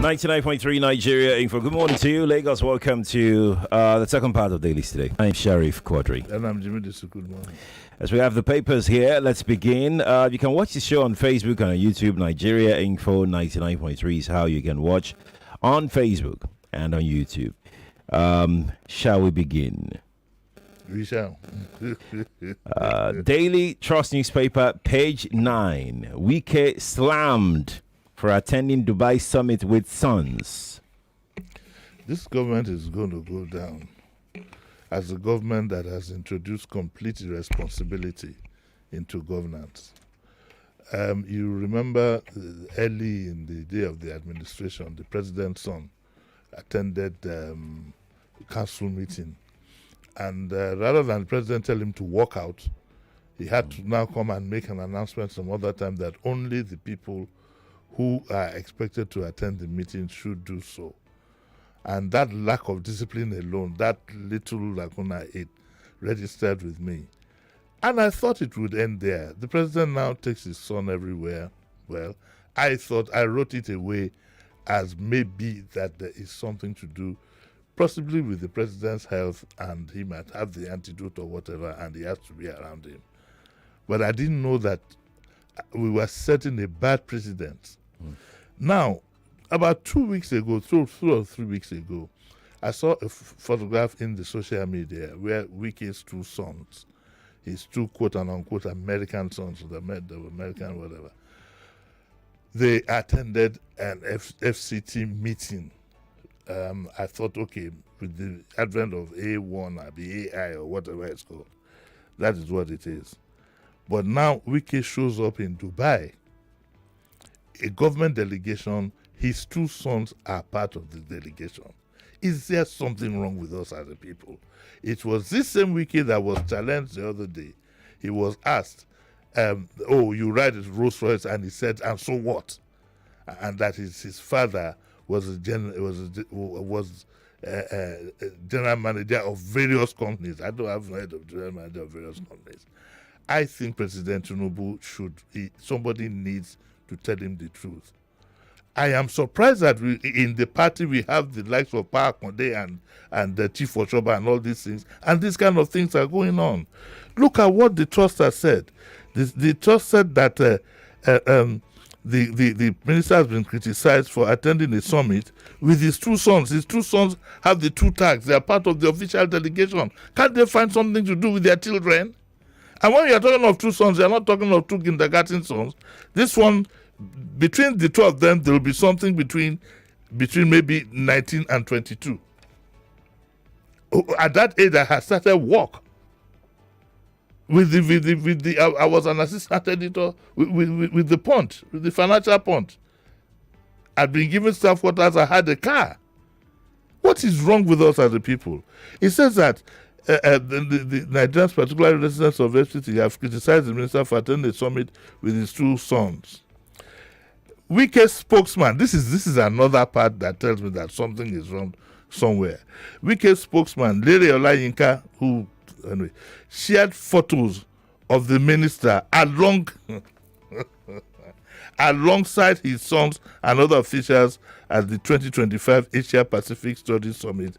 99.3 Nigeria Info. Good morning to you, Lagos. Welcome to the second part of Dailies today. I'm Sheriff Quadry. And I'm Jimi Disu. Good morning. As we have the papers here, let's begin. You can watch the show on Facebook and on YouTube. Nigeria Info 99.3 is how you can watch on Facebook and on YouTube. Shall we begin? We shall. Daily Trust newspaper, page 9. Wike slammed for attending Dubai summit with sons. This government is going to go down as a government that has introduced complete irresponsibility into governance. You remember early in the day of the administration, the president's son attended council meeting. And rather than the president tell him to walk out, he had to now come and make an announcement some other time that only the people who are expected to attend the meeting should do so. And that lack of discipline alone, that little lacuna, it registered with me. And I thought it would end there. The president now takes his son everywhere. Well, I wrote it away as maybe that there is something to do possibly with the president's health, and he might have the antidote or whatever, and he has to be around him. But I didn't know that we were setting a bad precedent. Now, about 2 weeks ago, 2 or 3 weeks ago, I saw a photograph in the social media where Wike's two sons, his two quote-unquote American sons, they were American, whatever, they attended an FCT meeting. I thought, okay, with the advent of A1 or the AI or whatever it's called, that is what it is. But now Wike shows up in Dubai, a government delegation. His two sons are part of the delegation. Is there something wrong with us as a people? It was this same Wike that was challenged the other day. He was asked, you ride a Rolls Royce, and he said, and so what? And that his father was a general manager of various companies. I don't have heard of general manager of various companies. I think President Tinubu somebody needs to tell him the truth. I am surprised that in the party we have the likes of Power Conde and the Chief Oshoba and all these things, and these kind of things are going on. Look at what the trust has said. The trust said that the minister has been criticized for attending a summit with his two sons. His two sons have the two tags. They are part of the official delegation. Can't they find something to do with their children? And when you are talking of two sons, you are not talking of two kindergarten sons. This one, between the two of them, there will be something between maybe 19 and 22. At that age, I had started work. I was an assistant editor with the Punch, with the financial Punch. I'd been given staff quarters. I had a car. What is wrong with us as a people? It says that the Nigerians, particularly residents of FCT, have criticized the minister for attending the summit with his two sons. Wike's spokesman, this is another part that tells me that something is wrong somewhere. Wike's spokesman, Larry Olayinka, who shared photos of the minister alongside his sons and other officials at the 2025 Asia Pacific Studies Summit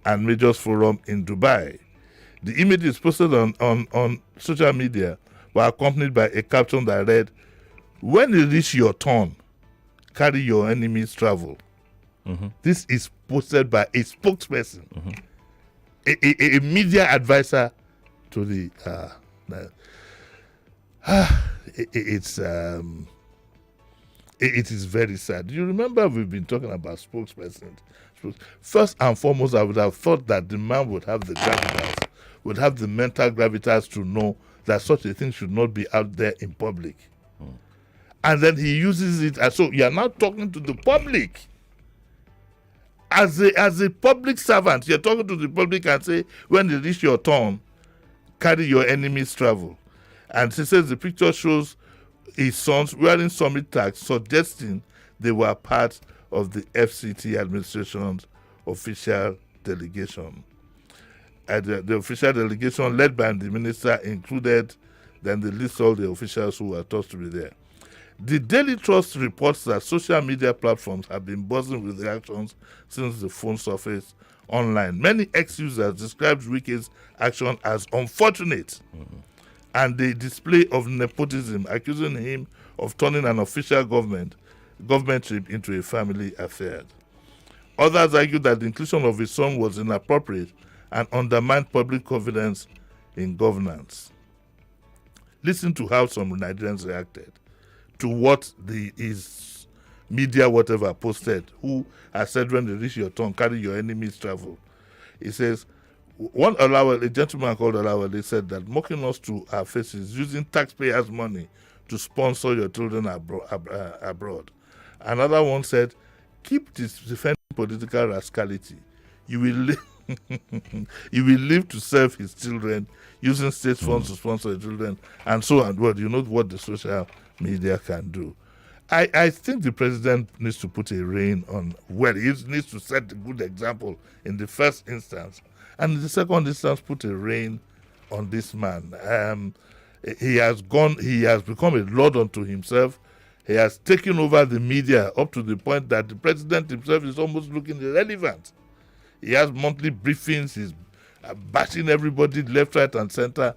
and Majors Forum in Dubai. The images posted on social media were accompanied by a caption that read, "When you reach your turn, carry your enemies travel." Mm-hmm. This is posted by a spokesperson, a media advisor to the. It is very sad. You remember we've been talking about spokespersons. First and foremost, I would have thought that the man would have the gravitas, would have the mental gravitas to know that such a thing should not be out there in public. And then he uses it as so. You are now talking to the public. As a public servant, you're talking to the public and say, when you reach your turn, carry your enemies travel. And she says the picture shows his sons wearing summit tags, suggesting they were part of the FCT administration's official delegation. The official delegation led by the minister included then the list all the officials who were thought to be there. The Daily Trust reports that social media platforms have been buzzing with reactions since the phone surfaced online. Many ex-users described Wike's action as unfortunate and the display of nepotism, accusing him of turning an official government trip into a family affair. Others argued that the inclusion of his son was inappropriate and undermined public confidence in governance. Listen to how some Nigerians reacted to what his media whatever posted, who has said when they reach your tongue, carry your enemy's travel. He says, a gentleman called Olawale said that mocking us to our faces, using taxpayers' money to sponsor your children abroad. Another one said, keep defending political rascality. You will live you will live to serve his children, using state funds to sponsor the children, and so on. Well, you know what the social media can do. I think the president needs to put a rein on, he needs to set a good example in the first instance, and in the second instance, put a rein on this man. He has become a lord unto himself. He has taken over the media up to the point that the president himself is almost looking irrelevant. He has monthly briefings, he's bashing everybody left, right, and center.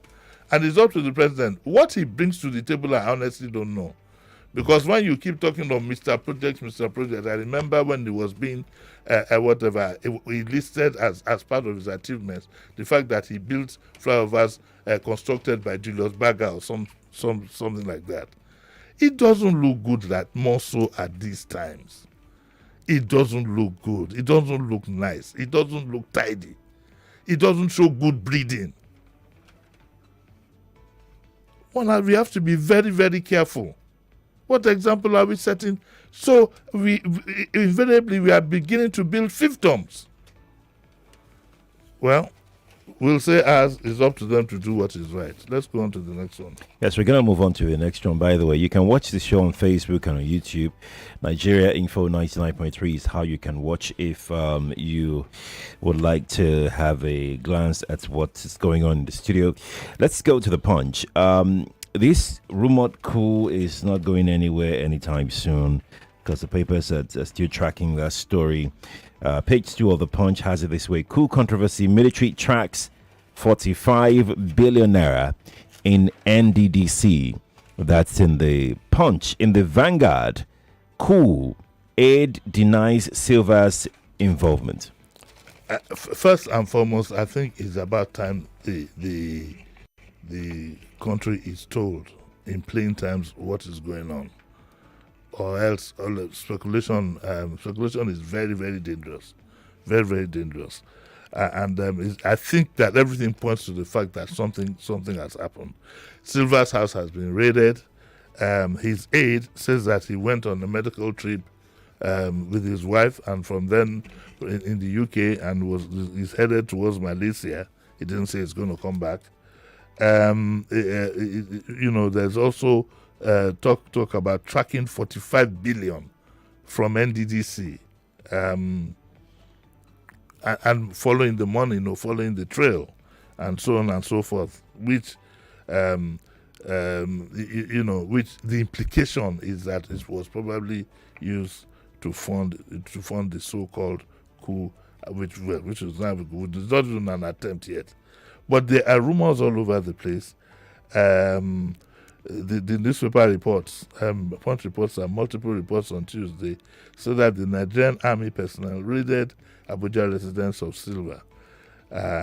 And it's up to the president. What he brings to the table, I honestly don't know. Because when you keep talking of Mr. Project, I remember when he was being, he listed as part of his achievements the fact that he built flyovers constructed by Julius Berger or something like that. It doesn't look good, that more so at these times. It doesn't look good. It doesn't look nice. It doesn't look tidy. It doesn't show good breeding. We have to be very, very careful. What example are we setting? So invariably we are beginning to build fiefdoms. Well, we'll say as it's up to them to do what is right. Let's go on to the next one. Yes, we're going to move on to the next one. By the way, you can watch the show on Facebook and on YouTube. Nigeria Info 99.3 is how you can watch if you would like to have a glance at what is going on in the studio. Let's go to the Punch. This rumored coup is not going anywhere anytime soon because the papers are still tracking that story. Page 2 of the Punch has it this way: coup controversy, military tracks 45 billion naira in NDDC. That's in the Punch. In the Vanguard, coup, aid denies Silva's involvement. First and foremost, I think it's about time the country is told in plain terms what is going on, or else speculation is very, very dangerous, very, very dangerous. I think that everything points to the fact that something has happened. Silva's house has been raided. His aide says that he went on a medical trip with his wife, and from then in the UK, and he's headed towards Malaysia. He didn't say he's going to come back. There's also talk about tracking 45 billion from NDDC, and following the money, following the trail, and so on and so forth. Which, which the implication is that it was probably used to fund the so-called coup, which is not even an attempt yet. But there are rumors all over the place. The newspaper reports, Punch reports, and multiple reports on Tuesday, so that the Nigerian army personnel raided Abuja residence of Silva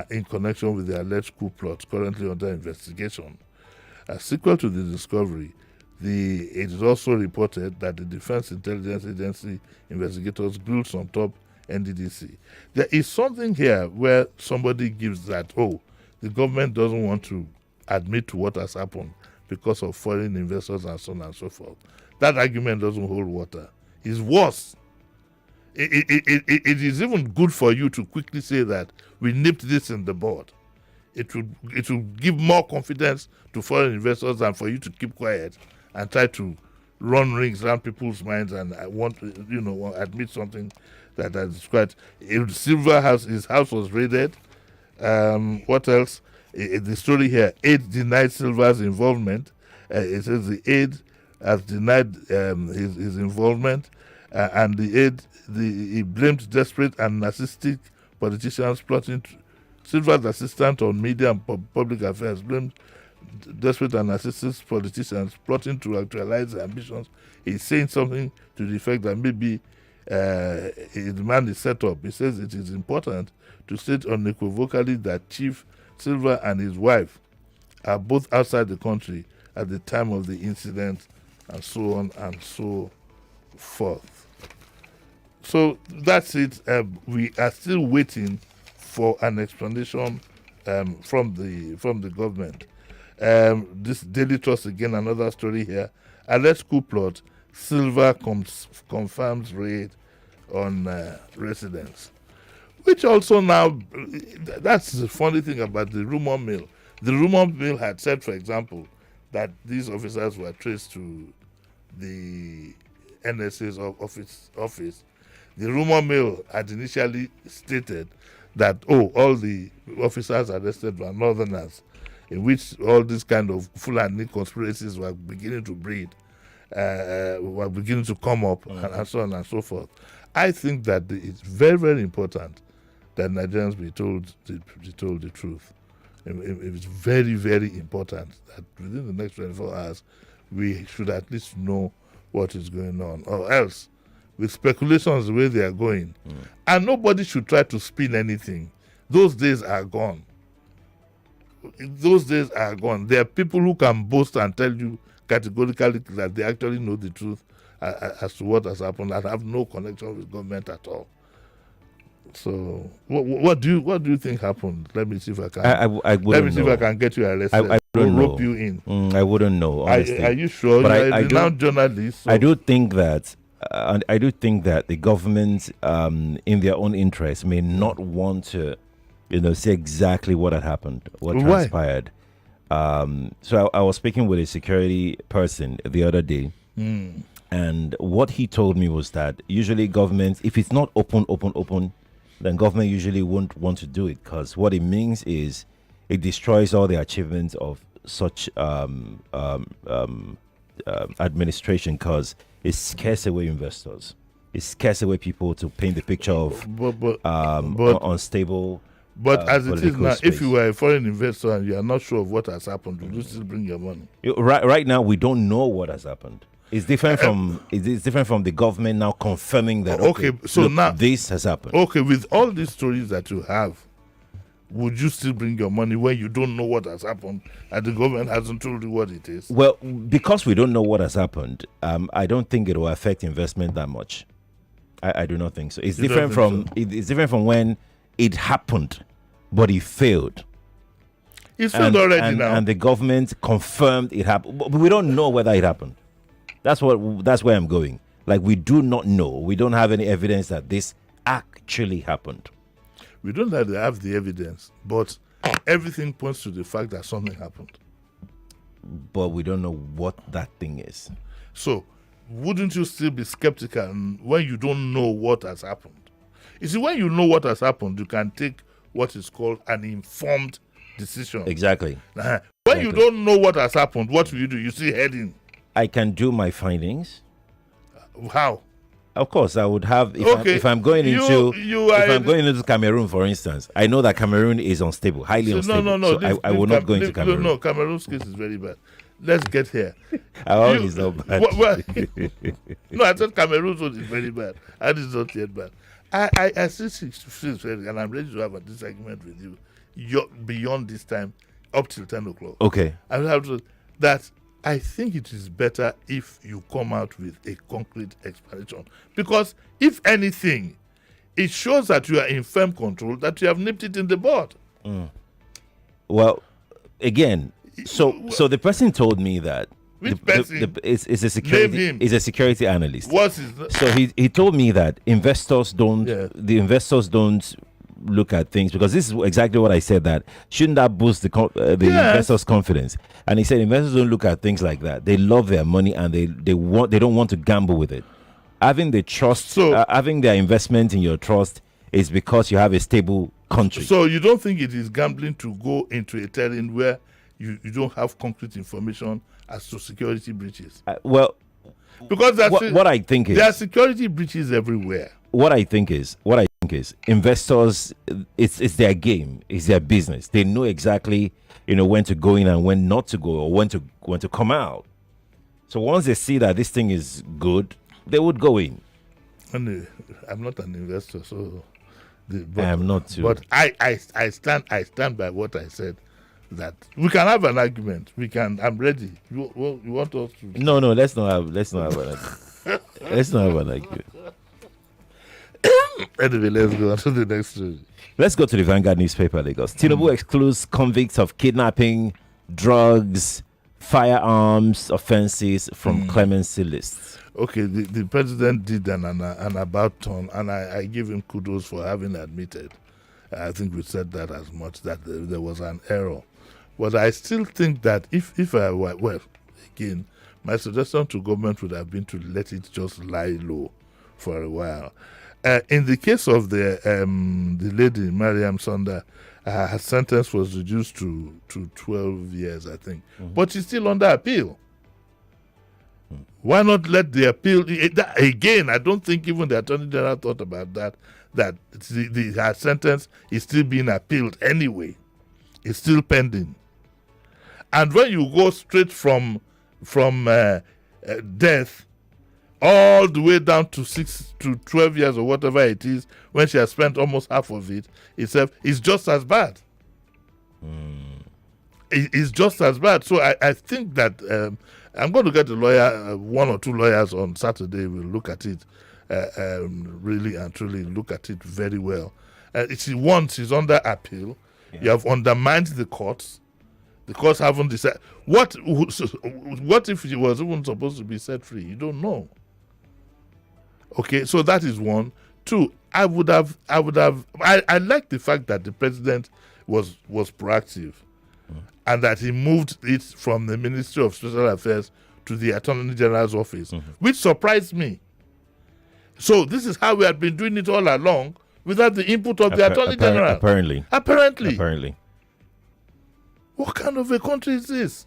in connection with the alleged coup plot currently under investigation. A sequel to the discovery, it is also reported that the Defense Intelligence Agency investigators grilled some top NDDC. There is something here where somebody gives that, the government doesn't want to admit to what has happened because of foreign investors and so on and so forth. That argument doesn't hold water. It's worse. It is even good for you to quickly say that we nipped this in the bud. It will give more confidence to foreign investors than for you to keep quiet and try to run rings around people's minds and admit something that is quite. Silva house, his house was raided. What else? The story here: aid denied Silva's involvement. It says the aid has denied his involvement, and he blamed desperate and narcissistic politicians plotting. Silva's assistant on media and public affairs blamed desperate and narcissistic politicians plotting to actualize their ambitions. He's saying something to the effect that maybe his demand is set up. He says it is important to state unequivocally that Chief Silva and his wife are both outside the country at the time of the incident, and so on and so forth. So that's it. We are still waiting for an explanation from the government. This Daily Trust, again, another story here. Alleged coup plot, Silva confirms raid on residents. Which also now, that's the funny thing about the rumor mill. The rumor mill had said, for example, that these officers were traced to the NSA's office. The rumor mill had initially stated that, all the officers arrested were northerners, in which all these kind of Fulani conspiracies were beginning to breed, were beginning to come up, and so on and so forth. I think that it's very, very important that Nigerians be told the truth. It's very, very important that within the next 24 hours, we should at least know what is going on, or else, with speculations the way they are going, and nobody should try to spin anything. Those days are gone. Those days are gone. There are people who can boast and tell you categorically that they actually know the truth as to what has happened and have no connection with government at all. So, what do you think happened? Let me see if I can. Let me see if I can get you arrested. I wouldn't rope know. You in. I wouldn't know. Honestly. Are you sure? But You're a renowned journalist. So. I do think that. I do think that the government, in their own interest, may not want to, say exactly what had happened, what transpired. So I was speaking with a security person the other day, and what he told me was that usually government, if it's not open, then government usually won't want to do it, because what it means is it destroys all the achievements of such administration, because it scares away investors. It scares away people to paint the picture of unstable. But as it is now, space. if you were a foreign investor and you are not sure of what has happened, will you still bring your money? Right now, we don't know what has happened. It's different from the government now confirming that. Okay, so look, now this has happened. Okay, with all these stories that you have, would you still bring your money when you don't know what has happened and the government hasn't told you what it is? Well, because we don't know what has happened, I don't think it will affect investment that much. I do not think so. It's different from it's different from when it happened, but it failed. It's failed already now, and the government confirmed it happened, but we don't know whether it happened. That's where I'm going. Like, we do not know. We don't have any evidence that this actually happened. We don't have the evidence, but everything points to the fact that something happened. But we don't know what that thing is. So, wouldn't you still be skeptical when you don't know what has happened? You see, when you know what has happened, you can take what is called an informed decision. Exactly. When you don't know what has happened, what will you do? You see heading. I can do my findings. How? Of course, I would have. If I'm going into Cameroon, for instance, I know that Cameroon is unstable, highly unstable. So I will not go into Cameroon. No, Cameroon's case is very bad. Let's get here. Our own is not bad. No, I said Cameroon's own is very bad. And it's not yet bad. I still feel very, and I'm ready to have a disagreement with you. You're beyond this time, up till 10 o'clock. Okay. I will have to that. I think it is better if you come out with a concrete explanation. Because if anything, it shows that you are in firm control, that you have nipped it in the bud. Well, again, so the person told me that which person? Is a security analyst. What's his So he told me that investors don't look at things, because this is exactly what I said, that shouldn't that boost the investors' confidence? And he said investors don't look at things like that. They love their money and they don't want to gamble with it. Having the trust, having their investment in your trust is because you have a stable country. So you don't think it is gambling to go into a terrain where you don't have concrete information as to security breaches? Well, Because what I think is there are security breaches everywhere. What I think is investors. It's their game. It's their business. They know exactly when to go in and when not to go, or when to come out. So once they see that this thing is good, they would go in. And I'm not an investor, so I'm not too. But I stand by what I said. That we can have an argument. I'm ready. You want us to? No. Let's not have an argument. Let's not have an argument. Anyway, let's go on to the next story. Let's go to the Vanguard newspaper, Lagos. Tinubu excludes convicts of kidnapping, drugs, firearms offenses from clemency lists. Okay, the president did an about turn, and I give him kudos for having admitted. I think we said that as much, that there was an error. But I still think that if I were, well, again, my suggestion to government would have been to let it just lie low for a while. In the case of the lady, Mariam Sonda, her sentence was reduced to 12 years, I think. But she's still under appeal. Why not let the appeal... Again, I don't think even the Attorney General thought about that her sentence is still being appealed anyway. It's still pending. And when you go straight from death all the way down to 6 to 12 years or whatever it is, when she has spent almost half of it itself, it's just as bad. It's just as bad. So I think that I'm going to get a lawyer, one or two lawyers on Saturday will look at it, really and truly look at it very well. Once she's under appeal, you have undermined the courts. The courts haven't decided. What if she was even supposed to be set free? You don't know. Okay, so that is one. Two, I like the fact that the president was proactive, and that he moved it from the Ministry of Special Affairs to the Attorney General's office, which surprised me. So this is how we had been doing it all along, without the input of the Attorney General. Apparently. What kind of a country is this?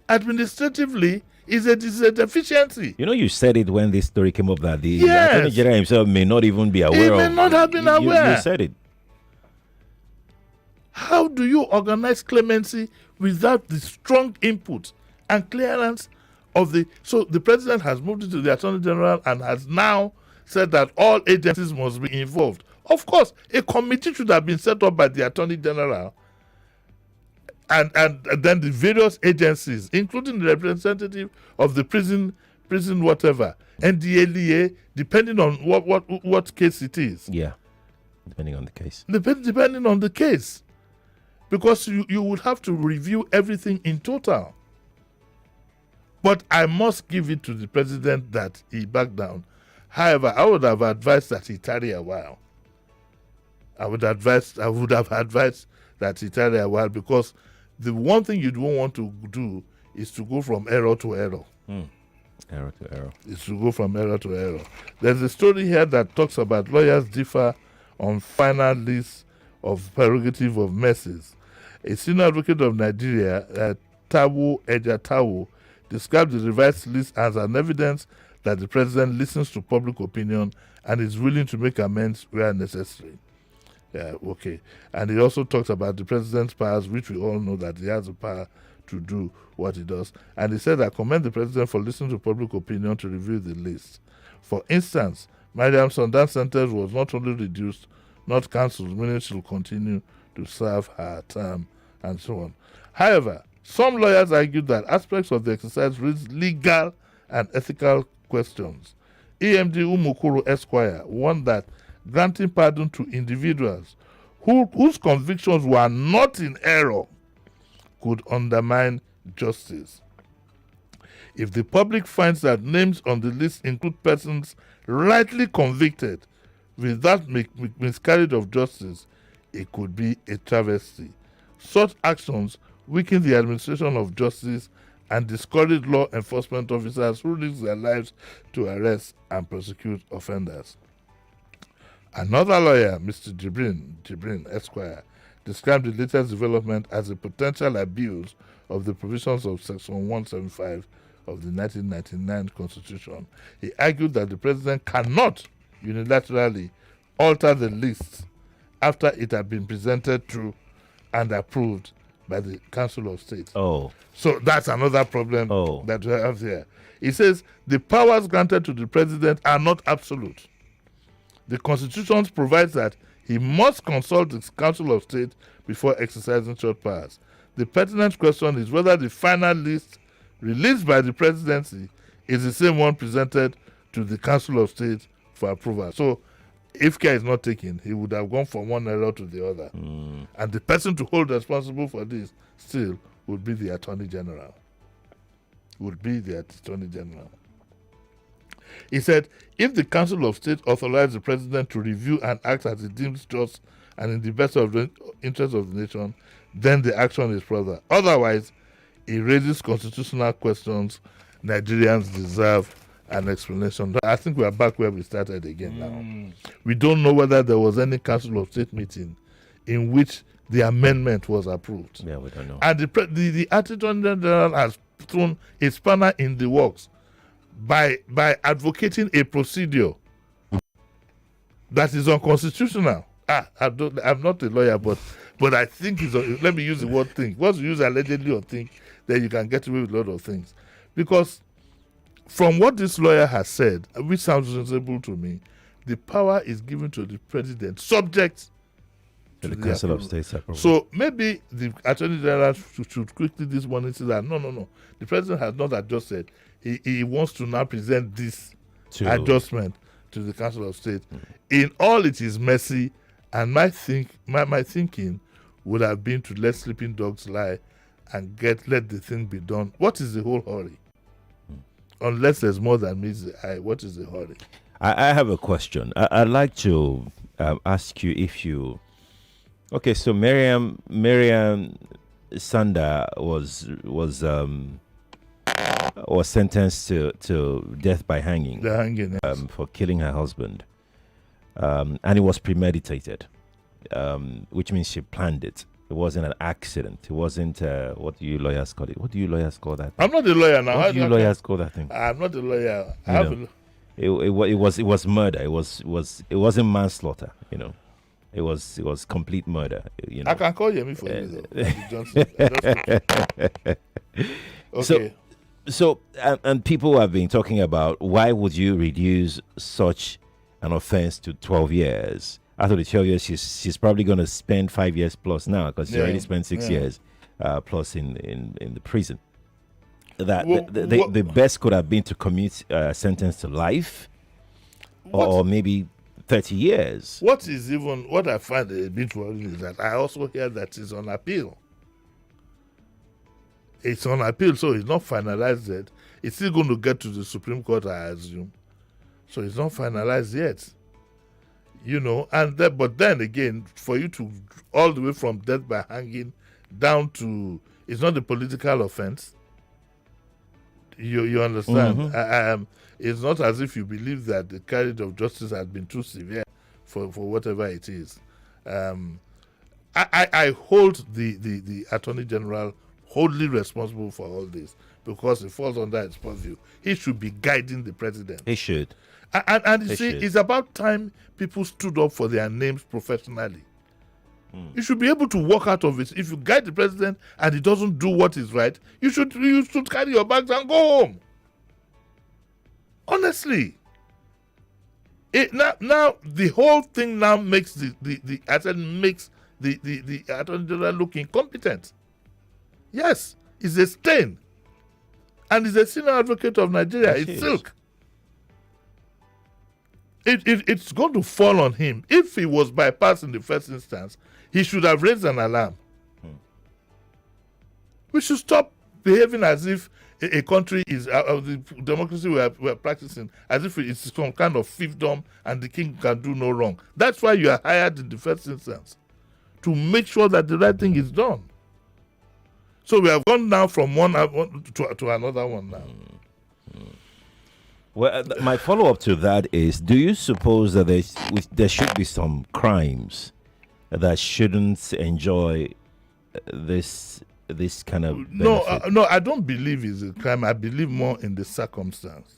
Administratively, is a deficiency. You said it when this story came up, that the Attorney General himself may not even be aware of. He may not have been aware. You said it. How do you organize clemency without the strong input and clearance of the... So the president has moved it to the Attorney General and has now said that all agencies must be involved. Of course, a committee should have been set up by the Attorney General, and then the various agencies, including the representative of the prison whatever, NDDC, depending on what case it is. Yeah, depending on the case. Depending on the case. Because you would have to review everything in total. But I must give it to the president that he backed down. However, I would have advised that he tarry a while. I would have advised that he tarry a while, because the one thing you don't want to do is to go from error to error. Error to error. It's to go from error to error. There's a story here that talks about lawyers differ on final list of prerogative of mercies. A senior advocate of Nigeria, Tawo Ejatawo, described the revised list as an evidence that the president listens to public opinion and is willing to make amends where necessary. Okay. And he also talks about the president's powers, which we all know that he has the power to do what he does. And he said, I commend the president for listening to public opinion to review the list. For instance, Mariam Sondan's sentence was not only reduced, not cancelled, meaning she will continue to serve her term, and so on. However, some lawyers argued that aspects of the exercise raised legal and ethical questions. EMD Umukuru Esquire warned that granting pardon to individuals whose convictions were not in error could undermine justice. If the public finds that names on the list include persons rightly convicted without miscarriage of justice, it could be a travesty. Such actions weaken the administration of justice and discourage law enforcement officers who risk their lives to arrest and prosecute offenders. Another lawyer, Mr. Jibrin Esquire, described the latest development as a potential abuse of the provisions of Section 175 of the 1999 Constitution. He argued that the president cannot unilaterally alter the list after it had been presented to and approved by the Council of State. Oh. So that's another problem that we have here. He says the powers granted to the president are not absolute. The Constitution provides that he must consult the Council of State before exercising such powers. The pertinent question is whether the final list released by the presidency is the same one presented to the Council of State for approval. So if care is not taken, he would have gone from one error to the other. And the person to hold responsible for this still would be the Attorney General. He said, if the Council of State authorized the president to review and act as he deems just and in the best of the interest of the nation, then the action is proper. Otherwise, it raises constitutional questions Nigerians deserve an explanation. I think we are back where we started again now. We don't know whether there was any Council of State meeting in which the amendment was approved. Yeah, we don't know. And the Attorney General has thrown a spanner in the works by advocating a procedure that is unconstitutional. I'm not a lawyer, but I think let me use the word think. Once you use allegedly or think, then you can get away with a lot of things. Because from what this lawyer has said, which sounds reasonable to me, the power is given to the president subject to the Council of State approval. So maybe the Attorney General should quickly this morning say that no. The president has not adjusted. He wants to now present this adjustment to the Council of State. In all it is messy, and my thinking would have been to let sleeping dogs lie and let the thing be done. What is the whole hurry? Unless there's more than meets the eye, what is the hurry? I have a question. I'd like to ask you if you... Okay, so Miriam Sanda was sentenced to death by hanging. The hanging, yes. For killing her husband. And it was premeditated, which means she planned it. It wasn't an accident. It wasn't, what do you lawyers call it? What do you lawyers call that thing? I'm not a lawyer now. What do you lawyers call that thing? I'm not a lawyer. It was murder. It wasn't manslaughter, you know. It was complete murder, you know. I can call Yemi for you, though. Okay. So and people have been talking about why would you reduce such an offense to 12 years? After the 12 years, she's probably going to spend 5 years plus now because she already spent 6 years plus in the prison. The best could have been to commute a sentence to life or maybe 30 years. What I find a bit worrying is that I also hear that it's on appeal. It's on appeal, so it's not finalized yet. It's still going to get to the Supreme Court, I assume. So it's not finalized yet. You know, but then again, for you to all the way from death by hanging down to, it's not a political offense. You understand? It's not as if you believe that the carriage of justice has been too severe for whatever it is. I hold the Attorney General wholly responsible for all this because it falls under his purview. He should be guiding the president. He should. And you see, it's about time people stood up for their names professionally. You should be able to walk out of it. If you guide the president and he doesn't do what is right, you should carry your bags and go home. Honestly. Now the whole thing now makes the Attorney General look incompetent. Yes, he's a stain. And he's a senior advocate of Nigeria. It's silk. It's going to fall on him. If he was bypassed in the first instance, he should have raised an alarm. We should stop behaving as if a country is the democracy we're practicing, as if it's some kind of fiefdom and the king can do no wrong. That's why you are hired in the first instance, to make sure that the right thing is done. So we have gone now from one to another one now. Well, my follow-up to that is, do you suppose that there should be some crimes that shouldn't enjoy this kind of benefit? No, I don't believe it's a crime. I believe more in the circumstance.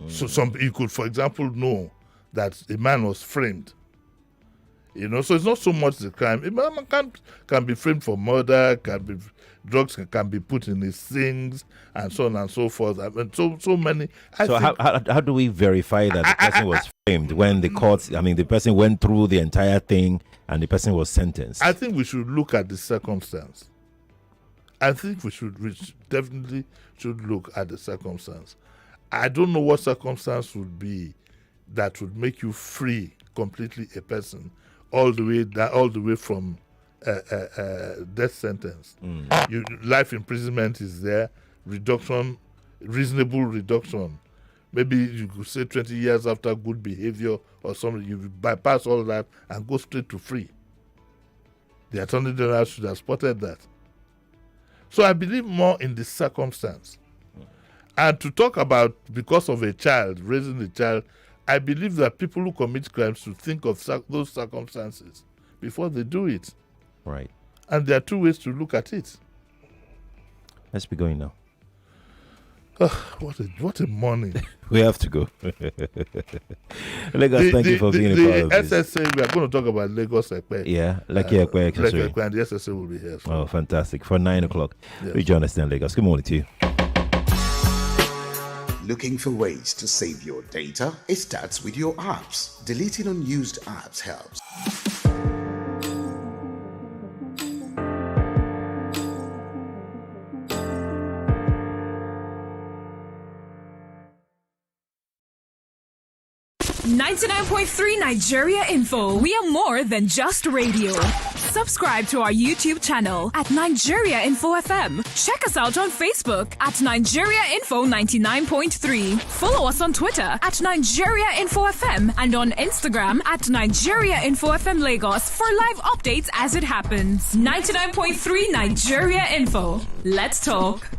So you could, for example, know that a man was framed. So it's not so much the crime. A man can be framed for murder, drugs can be put in his things, and so on and so forth. I mean, so many. How do we verify that the person was framed when the person went through the entire thing and the person was sentenced? I think we should look at the circumstance. I think we definitely should look at the circumstance. I don't know what circumstance would be that would make you free completely a person all the way from death sentence. Life imprisonment is there, reasonable reduction. Maybe you could say 20 years after good behavior or something, you bypass all that and go straight to free. The Attorney General should have spotted that. So I believe more in the circumstance. And to talk about because of a child, raising a child, I believe that people who commit crimes should think of those circumstances before they do it. Right. And there are two ways to look at it. Let's be going now. What a morning. We have to go. Lagos, thank you for being a part of this. The SSA, we are going to talk about Lagos Ekpe. Yeah, Lekki Ekpe accessory. And the SSA will be here. So. Oh, fantastic. For 9 o'clock. Yes. We join us then, Lagos. Good morning to you. Looking for ways to save your data? It starts with your apps. Deleting unused apps helps. .3 Nigeria Info. We are more than just radio. Subscribe to our YouTube channel at Nigeria Info FM. Check us out on Facebook at Nigeria Info 99.3. Follow us on Twitter at Nigeria Info FM and on Instagram at Nigeria Info FM Lagos for live updates as it happens. 99.3 Nigeria Info. Let's talk.